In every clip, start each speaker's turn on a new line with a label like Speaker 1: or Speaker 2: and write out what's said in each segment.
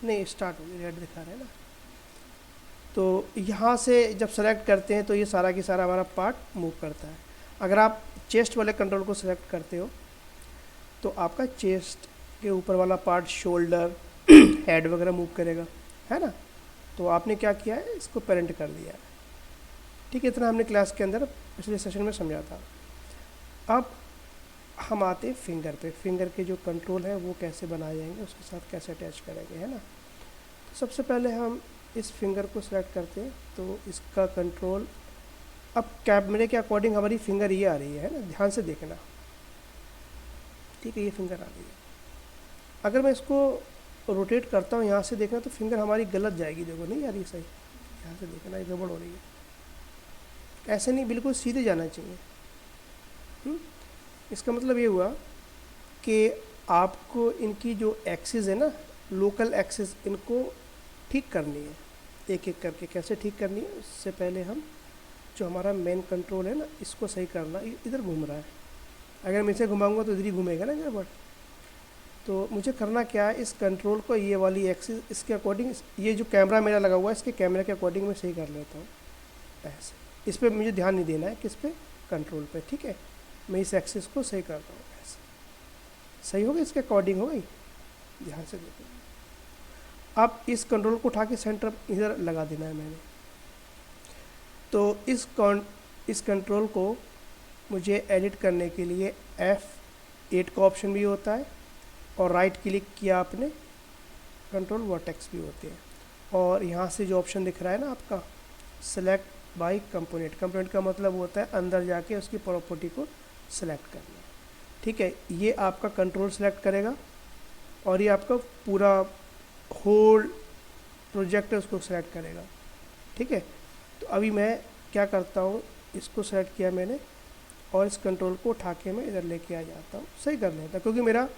Speaker 1: नहीं स्टार्ट हो गई, रेड दिखा रहे हैं ना। तो यहाँ से जब सेलेक्ट करते हैं तो ये सारा की सारा हमारा पार्ट मूव करता है। अगर आप चेस्ट वाले कंट्रोल को सेलेक्ट करते हो तो आपका चेस्ट के ऊपर वाला पार्ट, शोल्डर, हेड वगैरह मूव करेगा, है ना। तो आपने क्या किया है, इसको पेरेंट कर दिया है। ठीक है, इतना हमने क्लास के अंदर पिछले सेशन में समझा था। अब हम आते हैं फिंगर पे। फिंगर के जो कंट्रोल है वो कैसे बनाए जाएंगे, उसके साथ कैसे अटैच करेंगे, है ना। तो सबसे पहले हम इस फिंगर को सिलेक्ट करते हैं। तो इसका कंट्रोल, अब कैमरे के अकॉर्डिंग हमारी फिंगर ये आ रही है ना, ध्यान से देखना। ठीक है, ये फिंगर आ रही है। अगर मैं इसको रोटेट करता हूँ यहाँ से, देखना तो फिंगर हमारी गलत जाएगी, देखो नहीं आ रही सही। यहाँ से देखना, ये गड़बड़ हो रही है। ऐसे नहीं, बिल्कुल सीधे जाना चाहिए। इसका मतलब ये हुआ कि आपको इनकी जो एक्सिस है ना, लोकल एक्सिस, इनको ठीक करनी है एक एक करके। कैसे ठीक करनी है, उससे पहले हम जो हमारा मेन कंट्रोल है ना, इसको सही करना। इधर घूम रहा है, अगर मैं इसे घुमाऊंगा तो इधर ही घूमेगा ना गड़बड़। तो मुझे करना क्या है, इस कंट्रोल को, ये वाली एक्सिस, इसके अकॉर्डिंग, ये जो कैमरा मेरा लगा हुआ है इसके कैमरे के अकॉर्डिंग मैं सही कर लेता हूँ ऐसे। इस पर मुझे ध्यान नहीं देना है, किस पे, कंट्रोल पे। ठीक है, मैं इस एक्सिस को सही करता हूँ ऐसे। सही हो गई, इसके अकॉर्डिंग हो गई, ध्यान से देखो। अब इस कंट्रोल को उठा के सेंटर इधर लगा देना है मैंने। तो इस कंट्रोल को मुझे एडिट करने के लिए F8 का ऑप्शन भी होता है, और राइट क्लिक किया आपने, कंट्रोल वर्टेक्स भी होते हैं। और यहाँ से जो ऑप्शन दिख रहा है ना आपका, सेलेक्ट बाय कंपोनेंट। कंपोनेंट का मतलब होता है अंदर जाके उसकी प्रॉपर्टी को सिलेक्ट करना। ठीक है, ये आपका कंट्रोल सेलेक्ट करेगा, और ये आपका पूरा होल प्रोजेक्ट है उसको सेलेक्ट करेगा। ठीक है, तो अभी मैं क्या करता हूँ, इसको सेलेक्ट किया मैंने, और इस कंट्रोल को उठा के मैं इधर लेके आ जाता हूँ, सही कर लेता, क्योंकि मेरा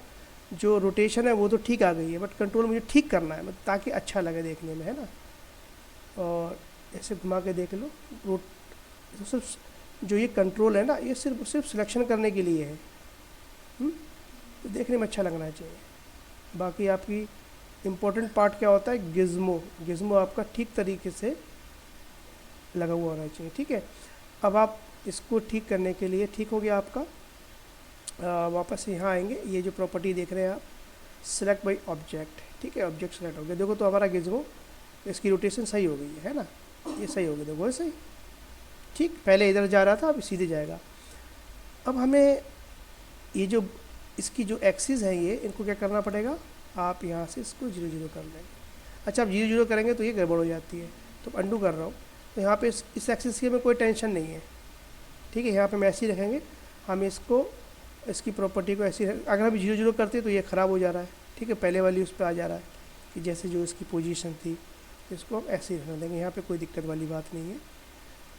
Speaker 1: जो रोटेशन है वो तो ठीक आ गई है, बट कंट्रोल मुझे ठीक करना है, ताकि अच्छा लगे देखने में, है ना। और ऐसे घुमा के देख लो, तो सिर्फ जो ये कंट्रोल है ना, ये सिर्फ सिलेक्शन करने के लिए है। तो देखने में अच्छा लगना चाहिए। बाकी आपकी इम्पोर्टेंट पार्ट क्या होता है, गिज़्मो। गिज़्मो आपका ठीक तरीके से लगा हुआ होना चाहिए। ठीक है, अब आप इसको ठीक करने के लिए, ठीक हो गया आपका, वापस यहाँ आएंगे। ये जो प्रॉपर्टी देख रहे हैं आप, सेलेक्ट बाई ऑब्जेक्ट। ठीक है, ऑब्जेक्ट सेलेक्ट हो गया, देखो तो हमारा गिज़्मो, इसकी रोटेशन सही हो गई है ना, ये सही हो गया, देखो सही। ठीक, पहले इधर जा रहा था, अब सीधे जाएगा। अब हमें ये जो इसकी जो एक्सिस है, ये इनको क्या करना पड़ेगा, आप यहाँ से इसको 0 0 कर लेंगे। अच्छा, आप 0 0 करेंगे तो ये गड़बड़ हो जाती है, तो अंडू कर रहा हूँ। तो यहाँ पे इस एक्सिस की हमें कोई टेंशन नहीं है। ठीक है, यहाँ पे हम ऐसे ही रखेंगे। हम इसको, इसकी प्रॉपर्टी को ऐसी, अगर हम 0 0 करते तो ये ख़राब हो जा रहा है। ठीक है, पहले वाली उस पर आ जा रहा है कि जैसे जो इसकी पोजीशन थी, इसको हम ऐसे ही रख देंगे, यहाँ पे कोई दिक्कत वाली बात नहीं है।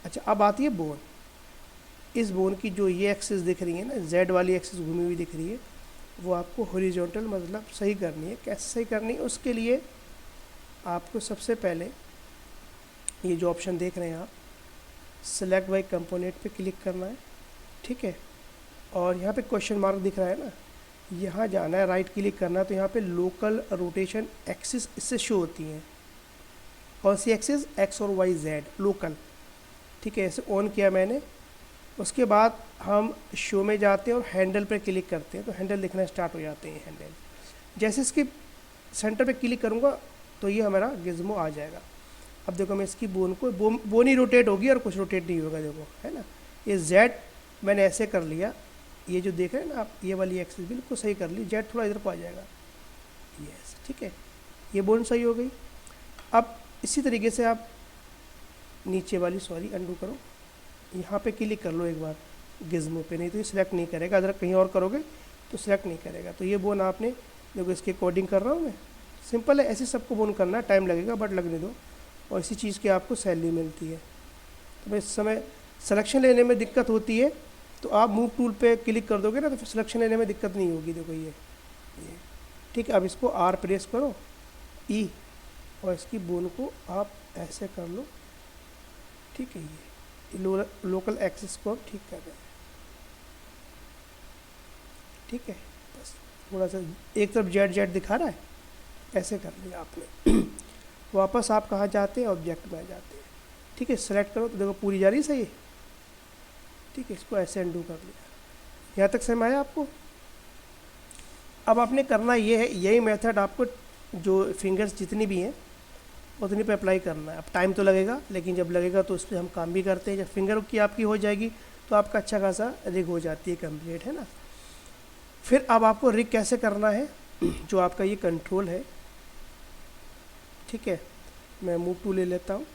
Speaker 1: अच्छा, अब आती है बोन। इस बोन की जो ये एक्सिस दिख रही है ना, जेड वाली एक्सिस घूमी हुई दिख रही है, वो आपको हॉरिजॉन्टल मतलब सही करनी है। कैसे सही करनी है, उसके लिए आपको सबसे पहले ये जो ऑप्शन देख रहे हैं आप, सेलेक्ट बाय कंपोनेंट पे क्लिक करना है। ठीक है, और यहाँ पे क्वेश्चन मार्क दिख रहा है ना, यहाँ जाना है, राइट क्लिक करना है। तो यहाँ पे लोकल रोटेशन एक्सिस इससे शो होती हैं। कौन सी एक्सिस, एक्स और वाई जेड, लोकल। ठीक है, ऐसे ऑन किया मैंने। उसके बाद हम शो में जाते हैं और हैंडल पर क्लिक करते हैं, तो हैंडल दिखना स्टार्ट हो जाते हैं। हैंडल जैसे इसके सेंटर पे क्लिक करूँगा तो ये हमारा गिज़्मो आ जाएगा। अब देखो, मैं इसकी बोन को, बोन ही रोटेट होगी और कुछ रोटेट नहीं होगा, देखो, है ना। ये जेड मैंने ऐसे कर लिया, ये जो देख रहे हैं ना आप, ये वाली एक्सिस बिल्कुल सही कर ली, जेड थोड़ा इधर को आ जाएगा, यस। ठीक है, ये बोन सही हो गई। अब इसी तरीके से आप नीचे वाली, सॉरी अंडू करो, यहाँ पे क्लिक कर लो एक बार गिज़्मो पे, नहीं तो ये सिलेक्ट नहीं करेगा। अगर कहीं और करोगे तो सिलेक्ट नहीं करेगा। तो ये बोन आपने, देखो इसके कोडिंग कर रहा हूँ मैं, सिंपल है, ऐसे सबको बोन करना है, टाइम लगेगा बट लगने दो, और इसी चीज़ की आपको सैलरी मिलती है। तो मैं इस समय सिलेक्शन लेने में दिक्कत होती है, तो आप मूव टूल पे क्लिक कर दोगे ना, तो फिर सिलेक्शन लेने में दिक्कत नहीं होगी। देखो ये ठीक है। अब इसको आर प्रेस करो, ई, और इसकी बोन को आप ऐसे कर लो। ठीक है, ये लोकल एक्सिस को आप ठीक कर रहे हैं। ठीक है, बस थोड़ा सा एक तरफ जेड जेड दिखा रहा है, ऐसे कर लिया आपने। वापस आप कहाँ जाते हैं, ऑब्जेक्ट में आ जाते हैं। ठीक है, सेलेक्ट करो तो देखो पूरी जा रही है सही। ठीक है, इसको ऐसे अंडू कर लिया। यहाँ तक समझ आया आपको? अब आपने करना ये है, यही मेथड आपको जो फिंगर्स जितनी भी हैं उतनी पे अप्लाई करना है। अब टाइम तो लगेगा, लेकिन जब लगेगा तो उस पर हम काम भी करते हैं। जब फिंगर की आपकी हो जाएगी तो आपका अच्छा खासा रिग हो जाती है कंप्लीट, है ना। फिर अब आपको रिग कैसे करना है, जो आपका ये कंट्रोल है, ठीक है, मैं मूव टू ले लेता हूँ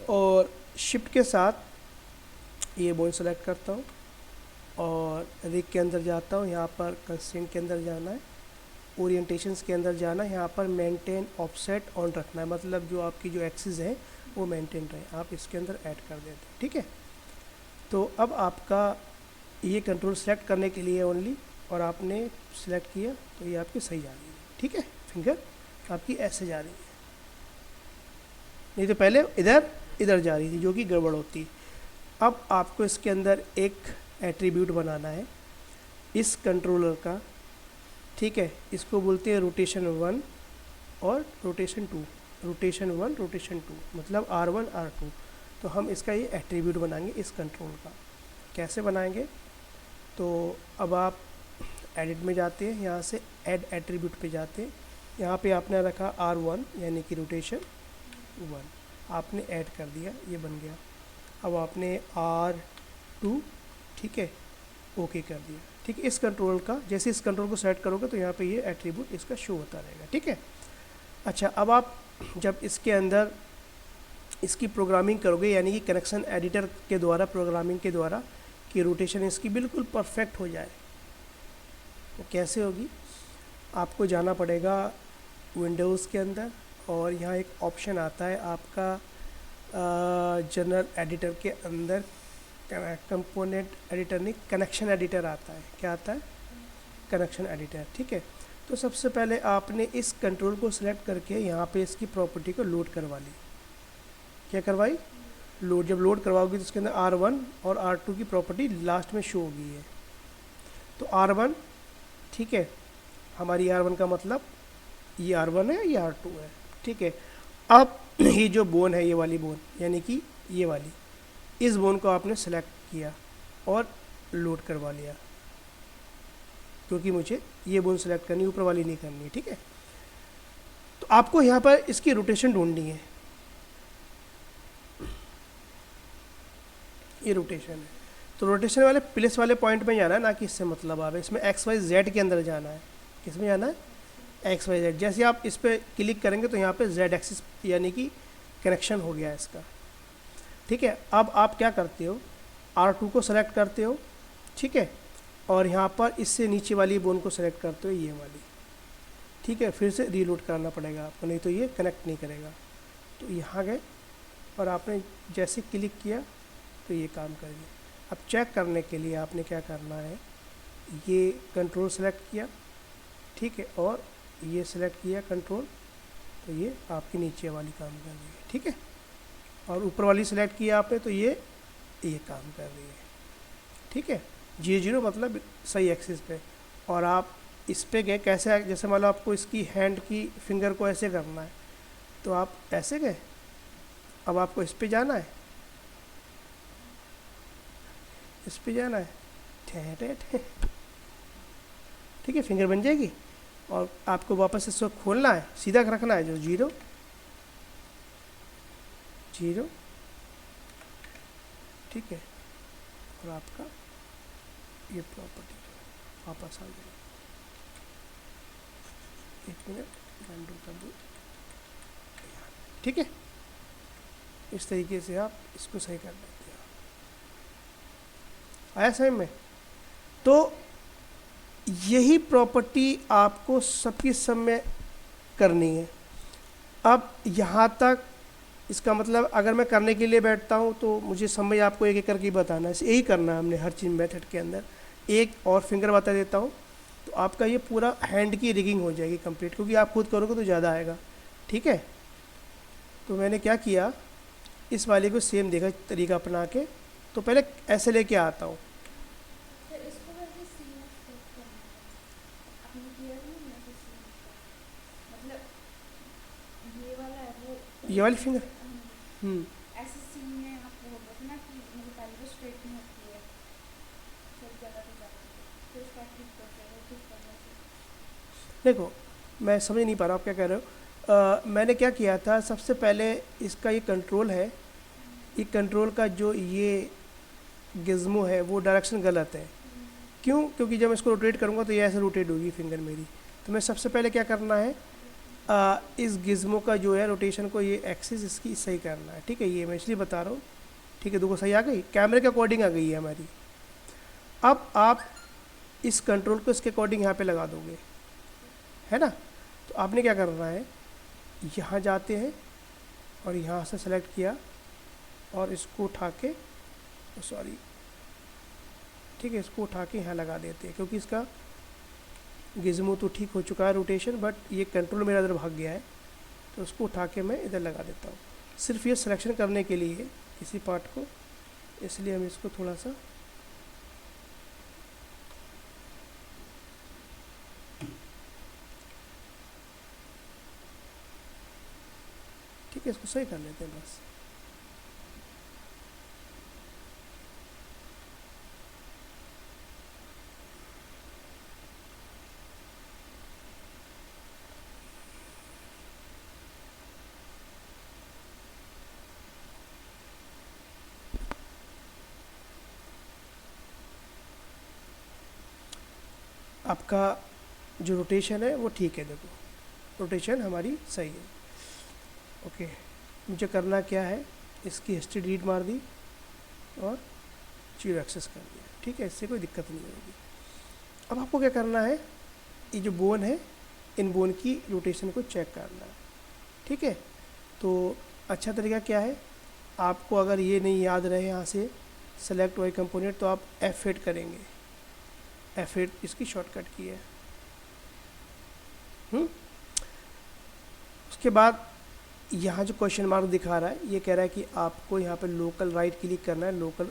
Speaker 1: और शिफ्ट के साथ ये बोन सेलेक्ट करता हूँ और रिग के अंदर जाता हूँ। यहाँ पर कंस्ट्रेंट के अंदर जाना है, ओरिएंटेशंस के अंदर जाना है, यहाँ पर मेंटेन ऑफसेट ऑन रखना है, मतलब जो आपकी जो एक्सिस है वो मेंटेन रहे, आप इसके अंदर ऐड कर देते हैं। ठीक है, तो अब आपका ये कंट्रोल सेलेक्ट करने के लिए ओनली, और आपने सेलेक्ट किया तो ये आपकी सही जा रही है। ठीक है, फिंगर आपकी ऐसे जा रही है, नहीं तो पहले इधर इधर जा रही थी, जो कि गड़बड़ होती। अब आपको इसके अंदर एक एट्रीब्यूट बनाना है इस कंट्रोलर का। ठीक है, इसको बोलते हैं रोटेशन 1 और रोटेशन 2, रोटेशन 1 रोटेशन 2, मतलब R1 R2। तो हम इसका ये एट्रीब्यूट बनाएंगे इस कंट्रोल का। कैसे बनाएंगे, तो अब आप एडिट में जाते हैं, यहाँ से ऐड एट्रीब्यूट पे जाते हैं। यहाँ पे आपने रखा R1 यानी कि रोटेशन 1, आपने ऐड कर दिया, ये बन गया। अब आपने R2, ठीक है, ओके कर दिया। ठीक है, इस कंट्रोल का, जैसे इस कंट्रोल को सेलेक्ट करोगे तो यहाँ पे ये एट्रीब्यूट इसका शो होता रहेगा। ठीक है, अच्छा, अब आप जब इसके अंदर इसकी प्रोग्रामिंग करोगे, यानी कि कनेक्शन एडिटर के द्वारा, प्रोग्रामिंग के द्वारा, कि रोटेशन इसकी बिल्कुल परफेक्ट हो जाए, तो कैसे होगी, आपको जाना पड़ेगा विंडोज़ के अंदर और यहाँ एक ऑप्शन आता है आपका जनरल एडिटर के अंदर, कंपोनेंट एडिटर नहीं, कनेक्शन एडिटर आता है। क्या आता है, कनेक्शन एडिटर। ठीक है, तो सबसे पहले आपने इस कंट्रोल को सिलेक्ट करके यहाँ पे इसकी प्रॉपर्टी को लोड करवा ली। क्या करवाई, लोड। जब लोड करवाओगी तो इसके अंदर R1 और R2 की प्रॉपर्टी लास्ट में शो होगी है। तो R1, ठीक है, हमारी R1 का मतलब ये R1 है, ये R2 है। ठीक है, अब ये जो बोन है, ये वाली बोन, यानी कि ये वाली, इस बोन को आपने सेलेक्ट किया और लोड करवा लिया, क्योंकि मुझे ये बोन सेलेक्ट करनी, ऊपर वाली नहीं करनी है। ठीक है, तो आपको यहाँ पर इसकी रोटेशन ढूंढनी है। ये रोटेशन है, तो रोटेशन वाले प्लस वाले पॉइंट में जाना है, ना कि इससे मतलब आप इसमें XYZ के अंदर जाना है। किसमें जाना है, XYZ। जैसे आप इस पर क्लिक करेंगे तो यहाँ पे Z एक्सिस यानी कि कनेक्शन हो गया इसका। ठीक है, अब आप क्या करते हो, R2 को सेलेक्ट करते हो, ठीक है, और यहाँ पर इससे नीचे वाली बोन को सेलेक्ट करते हो, ये वाली। ठीक है, फिर से रीलोड करना पड़ेगा आपको, नहीं तो ये कनेक्ट नहीं करेगा। तो यहाँ गए और आपने जैसे क्लिक किया तो ये काम कर गया। अब चेक करने के लिए आपने क्या करना है, ये कंट्रोल सेलेक्ट किया, ठीक है, और ये सेलेक्ट किया कंट्रोल, तो ये आपकी नीचे वाली काम कर रही है। ठीक है, और ऊपर वाली सेलेक्ट किया आपने तो ये काम कर रही है। ठीक है, 0 मतलब सही एक्सिस पे। और आप इस पे गए, कैसे, जैसे मान लो आपको इसकी हैंड की फिंगर को ऐसे करना है, तो आप ऐसे गए, अब आपको इस पे जाना है, इस पे जाना है, ठीक है, फिंगर बन जाएगी। और आपको वापस इसको खोलना है, सीधा रखना है, जो 0 0, ठीक है, और आपका ये प्रॉपर्टी वापस आ जाएगी। एक मिनट अंडू कर दूँ। ठीक है, इस तरीके से आप इसको सही कर लेते हैं। आया समझ में? तो यही प्रॉपर्टी आपको सबकी सब में करनी है। अब यहाँ तक इसका मतलब अगर मैं करने के लिए बैठता हूँ तो मुझे समझ आपको एक एक करके बताना है, यही करना है हमने हर चीज़ मेथड के अंदर। एक और फिंगर बता देता हूँ, तो आपका ये पूरा हैंड की रिगिंग हो जाएगी कंप्लीट, क्योंकि आप खुद करोगे तो ज़्यादा आएगा। ठीक है, तो मैंने क्या किया, इस वाले को सेम देखा तरीका अपना के, तो पहले ऐसे लेके आता हूँ, ये वाली फिंगर।
Speaker 2: ऐसे सीन में आप बोल रहे थे ना कि मुझे पहले तो स्ट्रेट नहीं होती है, फिर जगह पे जाती है, फिर उसका ठीक करते हैं, ठीक करना चाहिए।
Speaker 1: देखो मैं समझ नहीं पा रहा आप क्या कह रहे हो। मैंने क्या किया था, सबसे पहले इसका ये कंट्रोल है, ये कंट्रोल का जो ये गिज़्मो है वो डायरेक्शन गलत है। क्यों? क्योंकि जब मैं इसको रोटेट करूँगा तो ये ऐसे रोटेट होगी फिंगर मेरी। तो मैं सबसे पहले क्या करना है, इस गिज़्मो का जो है रोटेशन को, ये एक्सिस इसकी सही करना है। ठीक है, ये मैं इसलिए बता रहा हूँ। ठीक है, देखो सही आ गई, कैमरे के अकॉर्डिंग आ गई है हमारी। अब आप इस कंट्रोल को इसके अकॉर्डिंग यहाँ पे लगा दोगे, है ना। तो आपने क्या करना है, यहाँ जाते हैं और यहाँ से सेलेक्ट किया और इसको उठा के, सॉरी, ठीक है, इसको उठा के यहाँ लगा देते हैं, क्योंकि इसका गिज़्मो तो ठीक हो चुका है रोटेशन, बट ये कंट्रोल मेरा इधर भाग गया है। तो उसको उठा के मैं इधर लगा देता हूँ, सिर्फ ये सिलेक्शन करने के लिए किसी पार्ट को। इसलिए हम इसको थोड़ा सा, ठीक है, इसको सही कर लेते हैं बस। आपका जो रोटेशन है वो ठीक है, देखो रोटेशन हमारी सही है। ओके, मुझे करना क्या है, इसकी हिस्ट्री डिलीट मार दी और जीरो एक्सेस कर दिया। ठीक है, इससे कोई दिक्कत नहीं होगी। अब आपको क्या करना है, ये जो बोन है, इन बोन की रोटेशन को चेक करना है। ठीक है, तो अच्छा तरीका क्या है, आपको अगर ये नहीं याद रहे यहाँ से सेलेक्ट वाई कंपोनेंट, तो आप F8 करेंगे। F8 इसकी शॉर्टकट की है। उसके बाद यहाँ जो क्वेश्चन मार्क दिखा रहा है, ये कह रहा है कि आपको यहाँ पे लोकल राइट क्लिक करना है, लोकल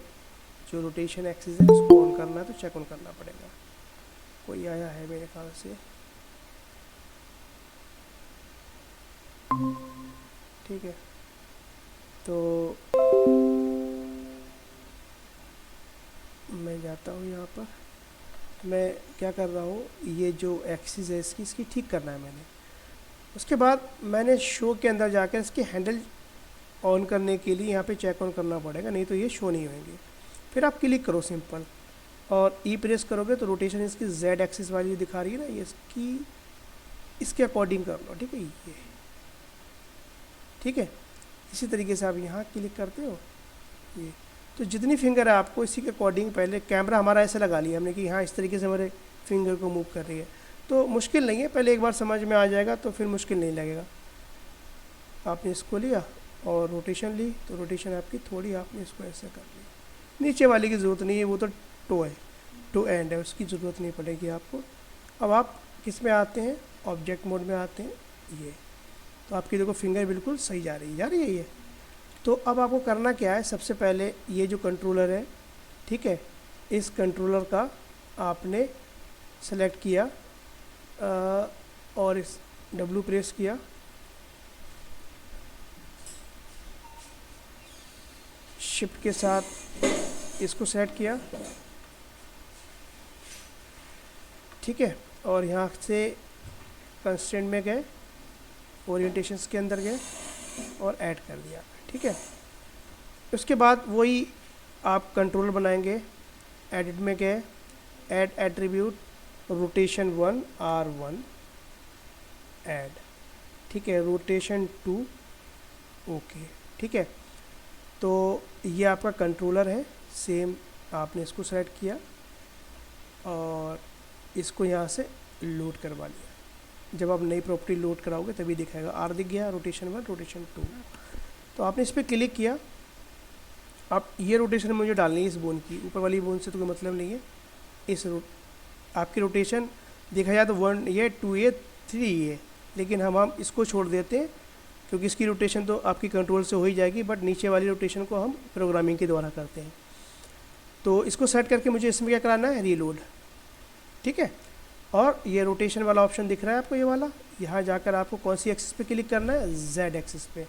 Speaker 1: जो रोटेशन एक्सिस है उसको ऑन करना है, तो चेक ऑन करना पड़ेगा। कोई आया है मेरे ख्याल से, ठीक है। तो मैं जाता हूँ यहाँ पर, मैं क्या कर रहा हूँ, ये जो एक्सिस है इसकी ठीक करना है मैंने। उसके बाद मैंने शो के अंदर जाकर इसके हैंडल ऑन करने के लिए यहाँ पे चेक ऑन करना पड़ेगा, नहीं तो ये शो नहीं होंगे। फिर आप क्लिक करो सिंपल, और ई प्रेस करोगे तो रोटेशन इसकी जेड एक्सिस वाली जो दिखा रही है ना, ये इसके अकॉर्डिंग कर लो। ठीक है, ये ठीक है। इसी तरीके से आप यहाँ क्लिक करते हो, ये तो जितनी फिंगर है आपको इसी के अकॉर्डिंग, पहले कैमरा हमारा ऐसे लगा लिया हमने कि हाँ इस तरीके से हमारे फिंगर को मूव कर रही है, तो मुश्किल नहीं है। पहले एक बार समझ में आ जाएगा तो फिर मुश्किल नहीं लगेगा। आपने इसको लिया और रोटेशन ली, तो रोटेशन आपकी थोड़ी, आपने इसको ऐसे कर ली। नीचे वाली की ज़रूरत नहीं है, वो तो टो है, टो एंड है, उसकी ज़रूरत नहीं पड़ेगी आपको। अब आप किस में आते हैं, ऑब्जेक्ट मोड में आते हैं, ये तो आपकी देखो फिंगर बिल्कुल सही जा रही है ये। तो अब आपको करना क्या है, सबसे पहले ये जो कंट्रोलर है, ठीक है, इस कंट्रोलर का आपने सेलेक्ट किया और इस W प्रेस किया, शिफ्ट के साथ इसको सेट किया, ठीक है, और यहाँ से कंस्ट्रेंट में गए, ओरिएंटेशंस के अंदर गए और ऐड कर दिया। ठीक है, उसके बाद वही आप कंट्रोल बनाएंगे, एडिट में गए, add attribute rotation 1 R1 add, ठीक है, रोटेशन 2 ओके। ठीक है, तो ये आपका कंट्रोलर है, सेम आपने इसको सेलेक्ट किया और इसको यहाँ से लोड करवा लिया। जब आप नई प्रॉपर्टी लोड कराओगे तभी दिखाएगा, R दिख गया, रोटेशन 1 रोटेशन 2। तो आपने इस पर क्लिक किया। अब ये रोटेशन मुझे डालनी है इस बोन की, ऊपर वाली बोन से तो कोई मतलब नहीं है। इस आपकी रोटेशन देखा जाए तो 1 ये 2 ये 3 ये, लेकिन हम इसको छोड़ देते हैं क्योंकि इसकी रोटेशन तो आपकी कंट्रोल से हो ही जाएगी, बट नीचे वाली रोटेशन को हम प्रोग्रामिंग के द्वारा करते हैं। तो इसको सेट करके मुझे इसमें क्या कराना है, रीलोड। ठीक है, और ये रोटेशन वाला ऑप्शन दिख रहा है आपको, ये वाला, यहाँ जाकर आपको कौन सी एक्सिस पे क्लिक करना है, Z एक्सिस पे।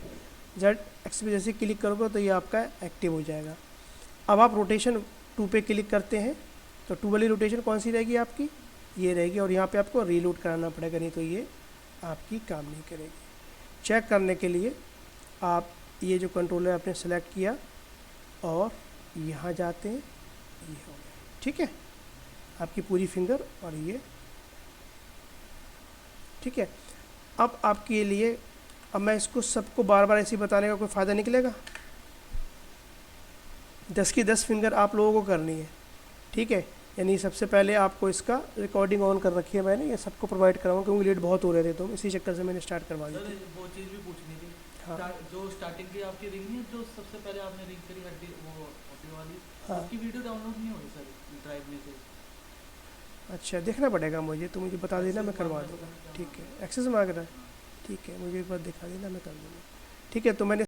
Speaker 1: जेड एक्सिस पे जैसे क्लिक करोगे तो ये आपका एक्टिव हो जाएगा। अब आप रोटेशन 2 पे क्लिक करते हैं तो 2 वाली रोटेशन कौन सी रहेगी आपकी, ये रहेगी, और यहाँ पे आपको रीलोड कराना पड़ेगा, नहीं तो ये आपकी काम नहीं करेगी। चेक करने के लिए आप ये जो कंट्रोलर आपने सेलेक्ट किया और यहाँ जाते हैं, ये हो गया, ठीक है, आपकी पूरी फिंगर और ये, ठीक है। अब आपके लिए, अब मैं इसको सबको बार बार ऐसे ही बताने का कोई फ़ायदा निकलेगा। 10 की 10 फिंगर आप लोगों को करनी है, ठीक है। यानी सबसे पहले आपको इसका रिकॉर्डिंग ऑन कर रखी है मैंने, ये सबको प्रोवाइड कराऊंगा क्योंकि लेट बहुत हो रहे थे, तो इसी चक्कर से मैंने स्टार्ट करवा दी
Speaker 3: सर
Speaker 1: थी।
Speaker 3: वो चीज़ भी पूछनी थी।
Speaker 1: हाँ।
Speaker 3: जो स्टार्टिंग की आपकी रिंग है, जो सबसे पहले आपने रिंग करी हड्डी वो हड्डी वाली,
Speaker 1: हाँ।
Speaker 3: उसकी वीडियो डाउनलोड नहीं हुई सर ड्राइव में से।
Speaker 1: अच्छा, देखना पड़ेगा मुझे, तो मुझे बता देना, मैं करवा
Speaker 3: एक्सेस
Speaker 1: दूँगा।
Speaker 3: मांगना,
Speaker 1: ठीक
Speaker 3: हाँ।
Speaker 1: है, एक्सेस मांग रहा है, ठीक है, मुझे एक बार दिखा देना, मैं कर दूँगा। ठीक है, तो मैंने